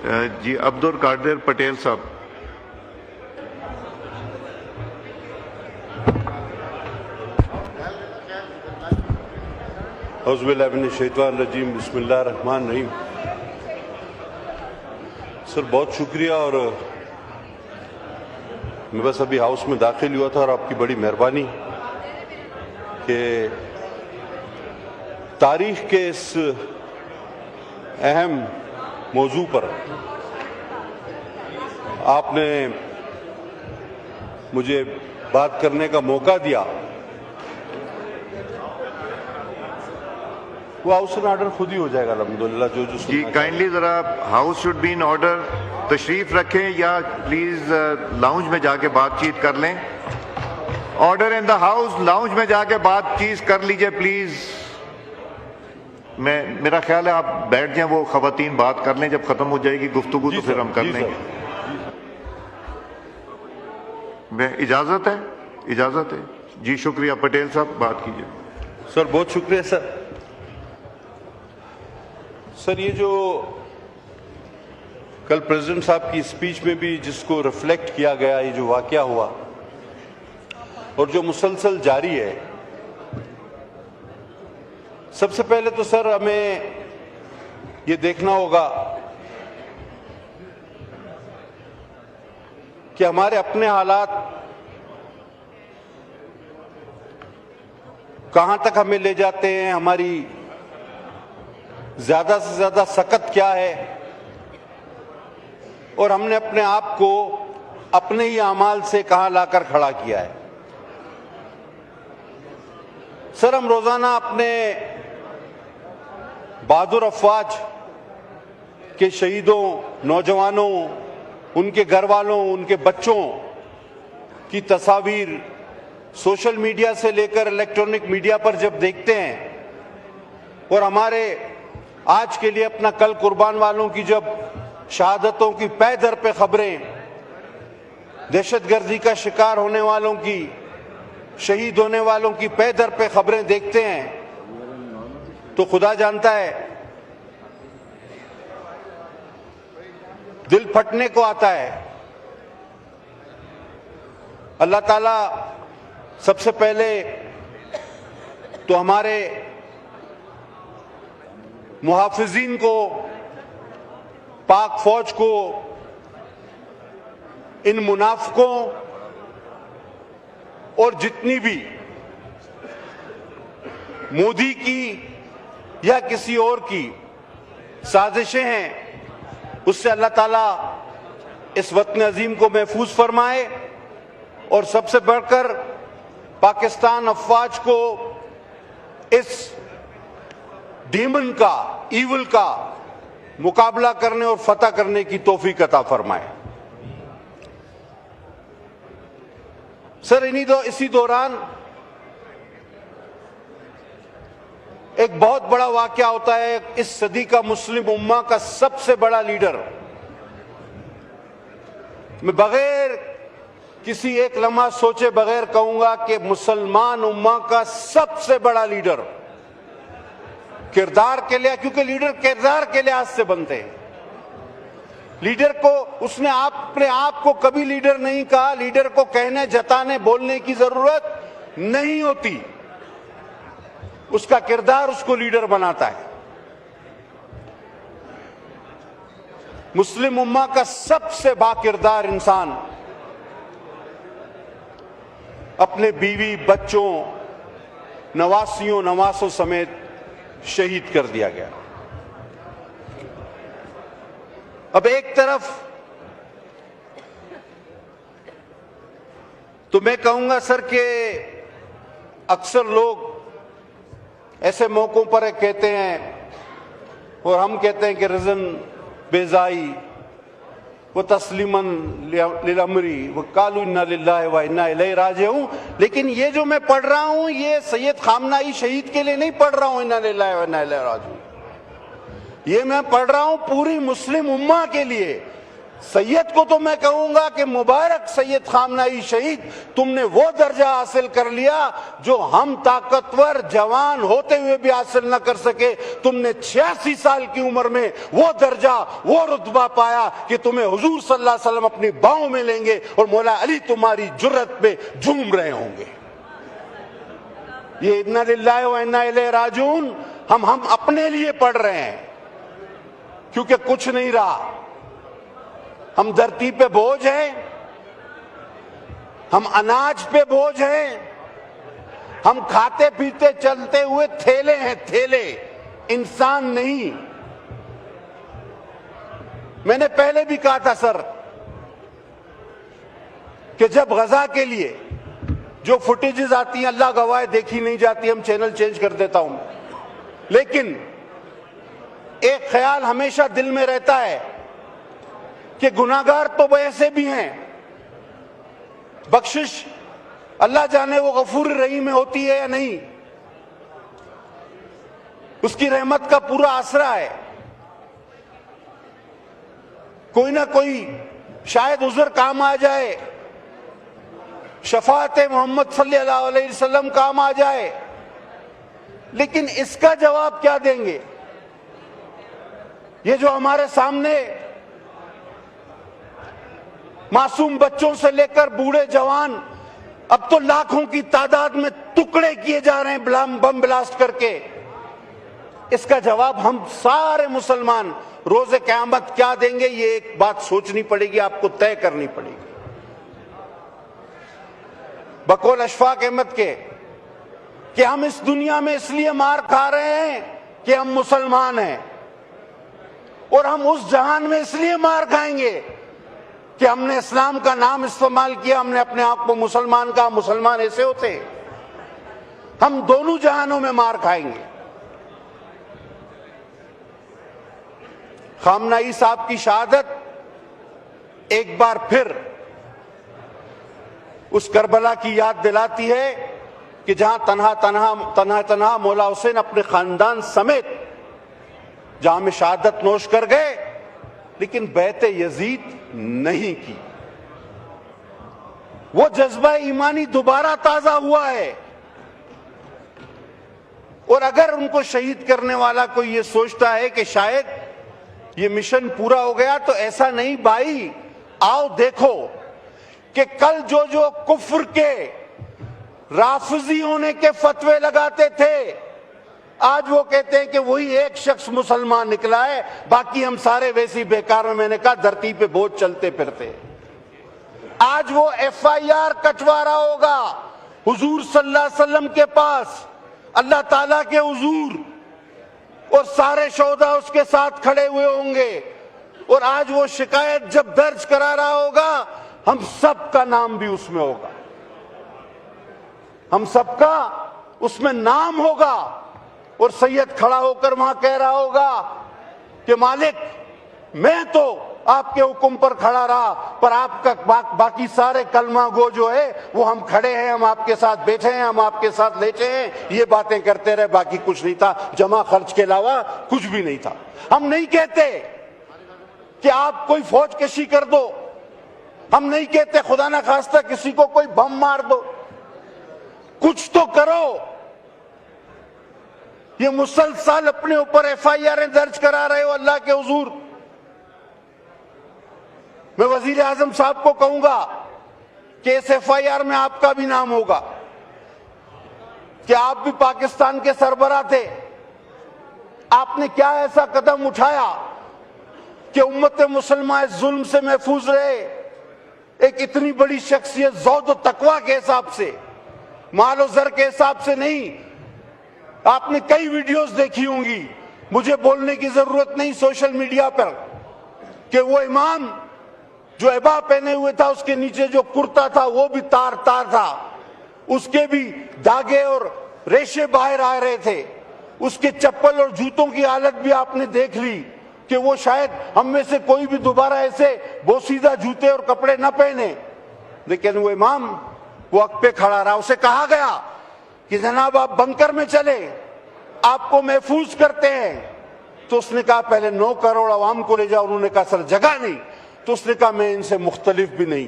جی عبدالقادر پٹیل صاحب. اعوذ باللہ من الشیطان الرجیم. بسم اللہ الرحمن الرحیم. سر بہت شکریہ. اور میں بس ابھی ہاؤس میں داخل ہوا تھا اور آپ کی بڑی مہربانی کہ تاریخ کے اس اہم موضوع پر آپ نے مجھے بات کرنے کا موقع دیا. وہ ہاؤس ان آرڈر خود ہی ہو جائے گا الحمدللہ. جو جی کائنڈلی ذرا house should be in order. تشریف رکھیں یا پلیز لاؤنج میں جا کے بات چیت کر لیں. Order in the house. Lounge میں جا کے بات چیت کر لیجئے پلیز. میرا خیال ہے آپ بیٹھ جائیں, وہ خواتین بات کر لیں. جب ختم ہو جائے گی گفتگو تو پھر ہم کر لیں گے. اجازت ہے؟ اجازت ہے. جی شکریہ. پٹیل صاحب بات کیجئے. سر بہت شکریہ سر. سر یہ جو کل پریزیڈنٹ صاحب کی اسپیچ میں بھی جس کو ریفلیکٹ کیا گیا, یہ جو واقعہ ہوا اور جو مسلسل جاری ہے, سب سے پہلے تو سر ہمیں یہ دیکھنا ہوگا کہ ہمارے اپنے حالات کہاں تک ہمیں لے جاتے ہیں, ہماری زیادہ سے زیادہ سکت کیا ہے, اور ہم نے اپنے آپ کو اپنے ہی اعمال سے کہاں لا کر کھڑا کیا ہے. سر ہم روزانہ اپنے بہادر افواج کے شہیدوں, نوجوانوں, ان کے گھر والوں, ان کے بچوں کی تصاویر سوشل میڈیا سے لے کر الیکٹرانک میڈیا پر جب دیکھتے ہیں, اور ہمارے آج کے لیے اپنا کل قربان والوں کی جب شہادتوں کی پے در پہ خبریں, دہشت گردی کا شکار ہونے والوں کی, شہید ہونے والوں کی پے در پہ خبریں دیکھتے ہیں, تو خدا جانتا ہے دل پھٹنے کو آتا ہے. اللہ تعالیٰ سب سے پہلے تو ہمارے محافظین کو, پاک فوج کو, ان منافقوں اور جتنی بھی مودی کی یا کسی اور کی سازشیں ہیں, اس سے اللہ تعالیٰ اس وطن عظیم کو محفوظ فرمائے, اور سب سے بڑھ کر پاکستان افواج کو اس ڈیمن کا, ایول کا مقابلہ کرنے اور فتح کرنے کی توفیق عطا فرمائے. سر اسی دوران ایک بہت بڑا واقعہ ہوتا ہے. اس صدی کا مسلم امہ کا سب سے بڑا لیڈر, میں بغیر کسی ایک لمحہ سوچے بغیر کہوں گا کہ مسلمان امہ کا سب سے بڑا لیڈر کردار کے لئے, کیونکہ لیڈر کردار کے لحاظ سے بنتے ہیں. لیڈر کو اس نے اپنے آپ کو کبھی لیڈر نہیں کہا. لیڈر کو کہنے, جتانے, بولنے کی ضرورت نہیں ہوتی. اس کا کردار اس کو لیڈر بناتا ہے. مسلم امہ کا سب سے با کردار انسان اپنے بیوی, بچوں, نواسیوں, نواسوں سمیت شہید کر دیا گیا. اب ایک طرف تو میں کہوں گا سر کہ اکثر لوگ ایسے موقعوں پر کہتے ہیں, اور ہم کہتے ہیں کہ رزن بیزائی و تسلیماً للامری وقالوا انا للہ و انا الیہ راجعون. لیکن یہ جو میں پڑھ رہا ہوں یہ سید خامنہئی شہید کے لیے نہیں پڑھ رہا ہوں انا للہ و انا الیہ راجعون. یہ میں پڑھ رہا ہوں پوری مسلم امہ کے لیے. سید کو تو میں کہوں گا کہ مبارک سید خامنہئی شہید، تم نے وہ درجہ حاصل کر لیا جو ہم طاقتور جوان ہوتے ہوئے بھی حاصل نہ کر سکے۔ تم نے 86 سال کی عمر میں وہ درجہ، وہ رتبہ پایا کہ تمہیں حضور صلی اللہ علیہ وسلم اپنی باہوں میں لیں گے اور مولا علی تمہاری جرت پہ جھوم رہے ہوں گے۔ یہ انا للہ و انا الیہ راجعون ہم اپنے لیے پڑھ رہے ہیں، کیونکہ کچھ نہیں رہا۔ ہم دھرتی پہ بوجھ ہیں، ہم اناج پہ بوجھ ہیں، ہم کھاتے پیتے چلتے ہوئے تھیلے ہیں، تھیلے، انسان نہیں۔ میں نے پہلے بھی کہا تھا سر کہ جب غزہ کے لیے جو فوٹیجز آتی ہیں، اللہ گواہ دیکھی نہیں جاتی، ہم چینل چینج کر دیتا ہوں، لیکن ایک خیال ہمیشہ دل میں رہتا ہے کہ گناہگار تو ویسے بھی ہیں، بخشش اللہ جانے وہ غفور رحیم میں ہوتی ہے یا نہیں، اس کی رحمت کا پورا آسرا ہے۔ کوئی نہ کوئی شاید عذر کام آ جائے، شفاعت محمد صلی اللہ علیہ وسلم کام آ جائے، لیکن اس کا جواب کیا دیں گے؟ یہ جو ہمارے سامنے معصوم بچوں سے لے کر بوڑھے جوان، اب تو لاکھوں کی تعداد میں ٹکڑے کیے جا رہے ہیں بم بلاسٹ کر کے، اس کا جواب ہم سارے مسلمان روز قیامت کیا دیں گے؟ یہ ایک بات سوچنی پڑے گی، آپ کو طے کرنی پڑے گی۔ بقول اشفاق احمد کے کہ ہم اس دنیا میں اس لیے مار کھا رہے ہیں کہ ہم مسلمان ہیں، اور ہم اس جہان میں اس لیے مار کھائیں گے کہ ہم نے اسلام کا نام استعمال کیا، ہم نے اپنے آپ کو مسلمان کہا۔ مسلمان ایسے ہوتے ہیں، ہم دونوں جہانوں میں مار کھائیں گے۔ خامنہئی صاحب کی شہادت ایک بار پھر اس کربلا کی یاد دلاتی ہے کہ جہاں تنہا مولا حسین اپنے خاندان سمیت جہاں میں شہادت نوش کر گئے، لیکن بیعت یزید نہیں کی۔ وہ جذبہ ایمانی دوبارہ تازہ ہوا ہے، اور اگر ان کو شہید کرنے والا کوئی یہ سوچتا ہے کہ شاید یہ مشن پورا ہو گیا، تو ایسا نہیں بھائی، آؤ دیکھو کہ کل جو کفر کے رافضی ہونے کے فتوے لگاتے تھے، آج وہ کہتے ہیں کہ وہی ایک شخص مسلمان نکلا ہے، باقی ہم سارے ویسی بیکار ہیں۔ میں نے کہا دھرتی پہ بوجھ چلتے پھرتے، آج وہ FIR کٹوا رہا ہوگا حضور صلی اللہ علیہ وسلم کے پاس، اللہ تعالیٰ کے حضور، اور سارے شہداء اس کے ساتھ کھڑے ہوئے ہوں گے، اور آج وہ شکایت جب درج کرا رہا ہوگا، ہم سب کا نام بھی اس میں ہوگا، ہم سب کا اس میں نام ہوگا، اور سید کھڑا ہو کر وہاں کہہ رہا ہوگا کہ مالک میں تو آپ کے حکم پر کھڑا رہا، پر آپ کا باقی سارے کلمہ گو جو ہے وہ ہم کھڑے ہیں، ہم آپ کے ساتھ بیٹھے ہیں، ہم آپ کے ساتھ لیٹے ہیں، یہ باتیں کرتے رہے، باقی کچھ نہیں تھا، جمع خرچ کے علاوہ کچھ بھی نہیں تھا۔ ہم نہیں کہتے کہ آپ کوئی فوج کشی کر دو، ہم نہیں کہتے خدا نہ خواستہ کسی کو کوئی بم مار دو، کچھ تو کرو۔ یہ مسلسل اپنے اوپر FIR درج کرا رہے ہو اللہ کے حضور۔ میں وزیر اعظم صاحب کو کہوں گا کہ اس FIR میں آپ کا بھی نام ہوگا، کہ آپ بھی پاکستان کے سربراہ تھے، آپ نے کیا ایسا قدم اٹھایا کہ امت مسلمہ اس ظلم سے محفوظ رہے۔ ایک اتنی بڑی شخصیت زہد و تقوی کے حساب سے، مال و زر کے حساب سے نہیں۔ آپ نے کئی ویڈیوز دیکھی ہوں گی، مجھے بولنے کی ضرورت نہیں سوشل میڈیا پر، کہ وہ امام جو عبا پہنے ہوئے تھا، اس کے نیچے جو کرتا تھا وہ بھی تار تار تھا، اس کے بھی داغے اور ریشے باہر آ رہے تھے، اس کے چپل اور جوتوں کی حالت بھی آپ نے دیکھ لی کہ وہ شاید ہم میں سے کوئی بھی دوبارہ ایسے بوسیدہ جوتے اور کپڑے نہ پہنے، لیکن وہ امام وقت پہ کھڑا رہا۔ اسے کہا گیا کہ جناب آپ بنکر میں چلے، آپ کو محفوظ کرتے ہیں، تو اس نے کہا پہلے 9 کروڑ عوام کو لے جاؤ۔ انہوں نے کہا سر جگہ نہیں، تو اس نے کہا میں ان سے مختلف بھی نہیں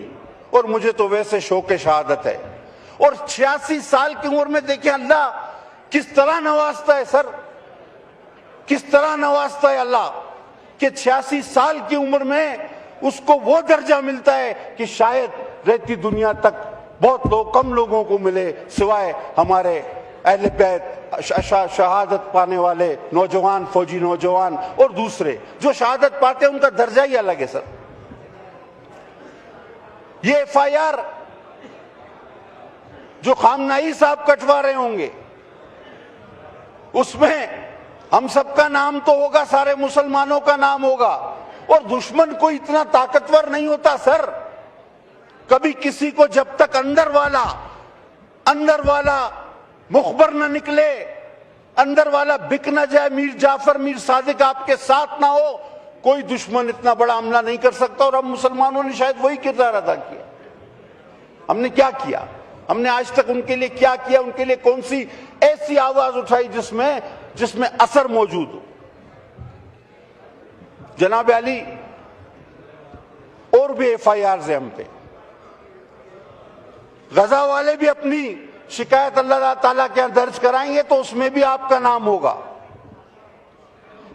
اور مجھے تو ویسے شوق شہادت ہے. اور 86 سال کی عمر میں دیکھیں اللہ کس طرح نوازتا ہے سر, کس طرح نوازتا ہے اللہ کہ 86 سال کی عمر میں اس کو وہ درجہ ملتا ہے کہ شاید رہتی دنیا تک بہت کم لوگوں کو ملے سوائے ہمارے اہل بیت, شہادت پانے والے نوجوان, فوجی نوجوان اور دوسرے جو شہادت پاتے ہیں ان کا درجہ ہی الگ ہے سر. یہ FIR جو خامنائی صاحب کٹوا رہے ہوں گے اس میں ہم سب کا نام تو ہوگا, سارے مسلمانوں کا نام ہوگا. اور دشمن کوئی اتنا طاقتور نہیں ہوتا سر, کبھی کسی کو جب تک اندر والا مخبر نہ نکلے, اندر والا بک نہ جائے, میر جعفر میر صادق آپ کے ساتھ نہ ہو, کوئی دشمن اتنا بڑا حملہ نہیں کر سکتا. اور ہم مسلمانوں نے شاید وہی کردار ادا کیا. ہم نے کیا کیا, ہم نے آج تک ان کے لیے کیا کیا, ان کے لیے کون سی ایسی آواز اٹھائی جس میں اثر موجود ہو. جناب علی اور بھی FIRs ہیں ہم پہ. غزہ والے بھی اپنی شکایت اللہ تعالیٰ کے یہاں درج کرائیں گے تو اس میں بھی آپ کا نام ہوگا.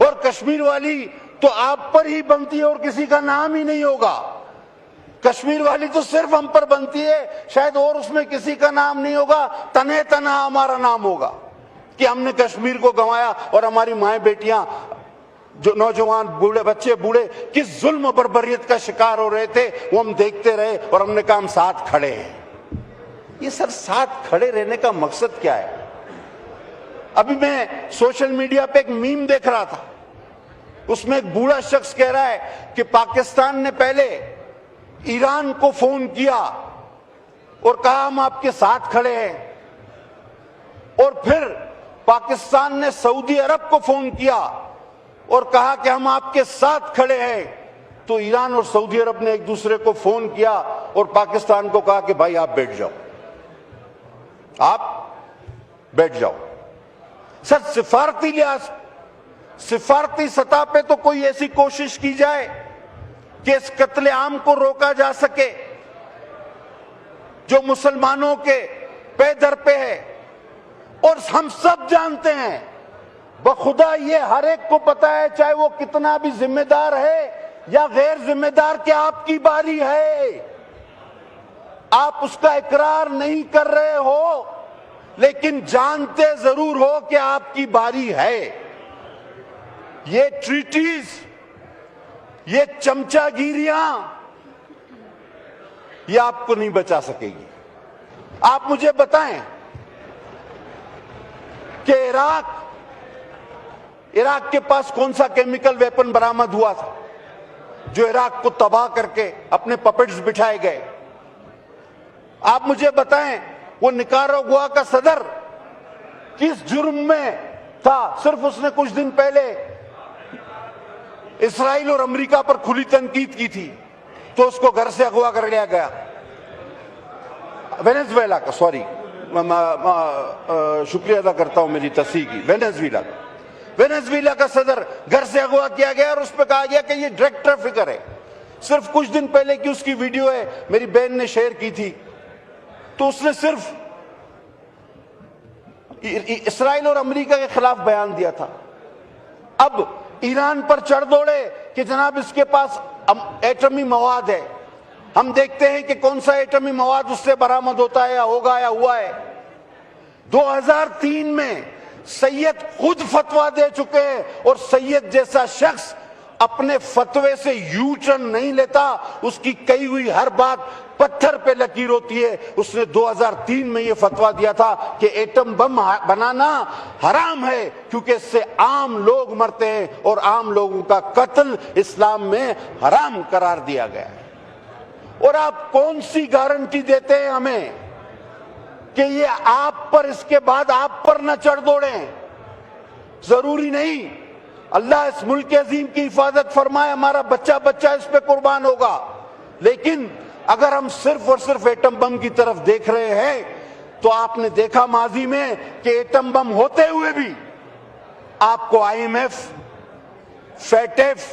اور کشمیر والی تو آپ پر ہی بنتی ہے اور کسی کا نام ہی نہیں ہوگا. کشمیر والی تو صرف ہم پر بنتی ہے, شاید اور اس میں کسی کا نام نہیں ہوگا. تنہے تنہا ہمارا نام ہوگا کہ ہم نے کشمیر کو گنوایا اور ہماری مائیں بیٹیاں, جو نوجوان بچے بوڑھے کس ظلم و بربریت کا شکار ہو رہے تھے وہ ہم دیکھتے رہے اور ہم نے کہا ہم ساتھ کھڑے ہیں. یہ سر ساتھ کھڑے رہنے کا مقصد کیا ہے؟ ابھی میں سوشل میڈیا پہ ایک میم دیکھ رہا تھا, اس میں ایک بوڑھا شخص کہہ رہا ہے کہ پاکستان نے پہلے ایران کو فون کیا اور کہا ہم آپ کے ساتھ کھڑے ہیں, اور پھر پاکستان نے سعودی عرب کو فون کیا اور کہا کہ ہم آپ کے ساتھ کھڑے ہیں. تو ایران اور سعودی عرب نے ایک دوسرے کو فون کیا اور پاکستان کو کہا کہ بھائی آپ بیٹھ جاؤ, آپ بیٹھ جاؤ. سر سفارتی سطح پہ تو کوئی ایسی کوشش کی جائے کہ اس قتل عام کو روکا جا سکے جو مسلمانوں کے پے در پہ ہے. اور ہم سب جانتے ہیں, بخدا یہ ہر ایک کو پتا ہے, چاہے وہ کتنا بھی ذمہ دار ہے یا غیر ذمہ دار, کہ آپ کی باری ہے. آپ اس کا اقرار نہیں کر رہے ہو لیکن جانتے ضرور ہو کہ آپ کی باری ہے. یہ ٹریٹیز, یہ چمچا گیریاں, یہ آپ کو نہیں بچا سکے گی. آپ مجھے بتائیں کہ عراق کے پاس کون سا کیمیکل ویپن برآمد ہوا تھا جو عراق کو تباہ کر کے اپنے پپٹس بٹھائے گئے؟ آپ مجھے بتائیں وہ نکاراگوا کا صدر کس جرم میں تھا؟ صرف اس نے کچھ دن پہلے اسرائیل اور امریکہ پر کھلی تنقید کی تھی تو اس کو گھر سے اغوا کر لیا گیا. وینزویلا کا, سوری شکریہ ادا کرتا ہوں میری تصحیح کی, وینزویلا کا صدر گھر سے اغوا کیا گیا اور اس پہ کہا گیا کہ یہ ڈرگ ٹریفکر ہے. صرف کچھ دن پہلے کی اس کی ویڈیو ہے, میری بہن نے شیئر کی تھی. تو اس نے صرف اسرائیل اور امریکہ کے خلاف بیان دیا تھا. اب ایران پر چڑھ دوڑے کہ جناب اس کے پاس ایٹمی مواد ہے. ہم دیکھتے ہیں کہ کون سا ایٹمی مواد اس سے برآمد ہوتا ہے یا ہوگا یا ہوا ہے. 2003 میں سید خود فتویٰ دے چکے ہیں اور سید جیسا شخص اپنے فتوے سے یو ٹرن نہیں لیتا, اس کی کہی ہوئی ہر بات پتھر پہ لکیر ہوتی ہے. اس نے 2003 میں یہ فتویٰ دیا تھا کہ ایٹم بم بنانا حرام ہے کیونکہ اس سے عام لوگ مرتے ہیں اور عام لوگوں کا قتل اسلام میں حرام قرار دیا گیا ہے. اور آپ کون سی گارنٹی دیتے ہیں ہمیں کہ یہ آپ پر, اس کے بعد آپ پر نہ چڑھ دوڑیں؟ ضروری نہیں. اللہ اس ملک عظیم کی حفاظت فرمائے, ہمارا بچہ بچہ اس پہ قربان ہوگا. لیکن اگر ہم صرف اور صرف ایٹم بم کی طرف دیکھ رہے ہیں تو آپ نے دیکھا ماضی میں کہ ایٹم بم ہوتے ہوئے بھی آپ کو IMF, FATF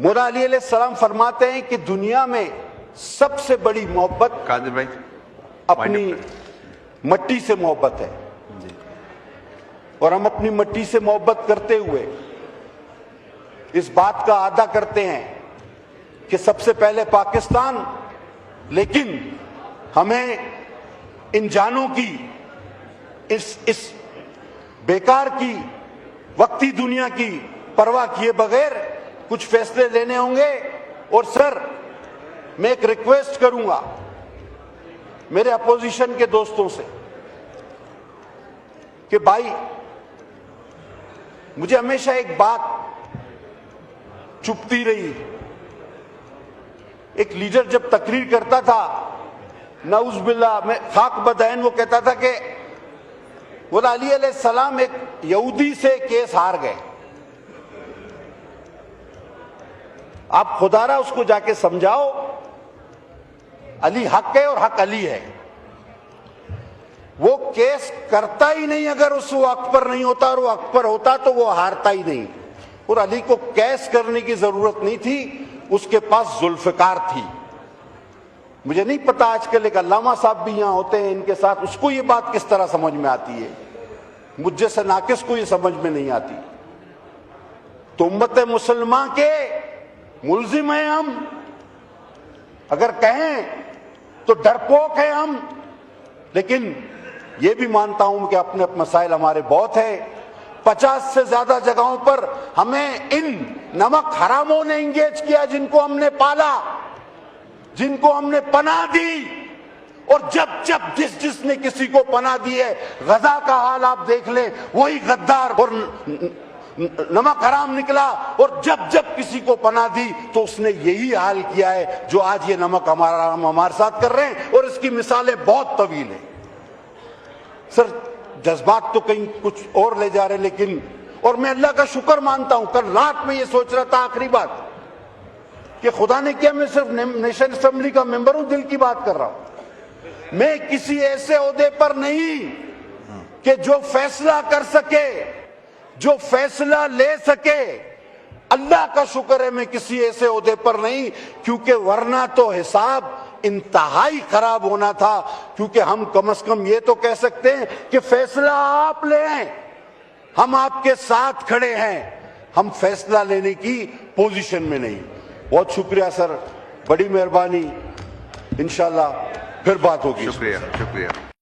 مولا علی علیہ السلام فرماتے ہیں کہ دنیا میں سب سے بڑی محبت قادر بھائی اپنی مٹی سے محبت ہے، اور ہم اپنی مٹی سے محبت کرتے ہوئے اس بات کا اعادہ کرتے ہیں کہ سب سے پہلے پاکستان، لیکن ہمیں ان جانوں کی، اس بیکار کی وقتی دنیا کی پرواہ کیے بغیر کچھ فیصلے لینے ہوں گے۔ اور سر، میں ایک ریکویسٹ کروں گا میرے اپوزیشن کے دوستوں سے کہ بھائی، مجھے ہمیشہ ایک بات چپتی رہی، ایک لیڈر جب تقریر کرتا تھا، نعوذ باللہ میں خاک بدعین، وہ کہتا تھا کہ مولا علی علیہ السلام ایک یہودی سے کیس ہار گئے۔ آپ خدا را اس کو جا کے سمجھاؤ، علی حق ہے اور حق علی ہے، وہ کیس کرتا ہی نہیں اگر اس حق پر نہیں ہوتا، اور وہ حق پر ہوتا تو وہ ہارتا ہی نہیں۔ اور علی کو کیس کرنے کی ضرورت نہیں تھی، اس کے پاس ذوالفقار تھی۔ مجھے نہیں پتا آج کل ایک علامہ صاحب بھی یہاں ہوتے ہیں ان کے ساتھ، اس کو یہ بات کس طرح سمجھ میں آتی ہے، مجھ جیسے ناقص کو یہ سمجھ میں نہیں آتی۔ تو امت مسلمہ کے ملزم ہیں ہم، اگر کہیں تو ڈرپوک ہیں ہم، لیکن یہ بھی مانتا ہوں کہ اپنے مسائل ہمارے بہت ہیں۔ 50 سے زیادہ جگہوں پر ہمیں ان نمک حراموں نے انگیج کیا، جن کو ہم نے پالا، جن کو ہم نے پناہ دی، اور جب جس نے کسی کو پناہ دی ہے، غزہ کا حال آپ دیکھ لیں، وہی غدار اور نمک حرام نکلا، اور جب کسی کو پناہ دی تو اس نے یہی حال کیا ہے جو آج یہ نمک ہم ہمارے ساتھ کر رہے ہیں، اور اس کی مثالیں بہت طویل ہیں۔ سر، جذبات تو کہیں کچھ اور لے جا رہے، لیکن اور میں اللہ کا شکر مانتا ہوں، کل رات میں یہ سوچ رہا تھا آخری بات کہ خدا نے کیا میں صرف نیشنل اسمبلی کا ممبر ہوں، دل کی بات کر رہا ہوں۔ میں کسی ایسے عہدے پر نہیں کہ جو فیصلہ کر سکے، جو فیصلہ لے سکے، اللہ کا شکر ہے میں کسی ایسے عہدے پر نہیں، کیونکہ ورنہ تو حساب انتہائی خراب ہونا تھا۔ کیونکہ ہم کم از کم یہ تو کہہ سکتے ہیں کہ فیصلہ آپ لیں، ہم آپ کے ساتھ کھڑے ہیں، ہم فیصلہ لینے کی پوزیشن میں نہیں۔ بہت شکریہ سر، بڑی مہربانی، انشاءاللہ پھر بات ہوگی۔ شکریہ۔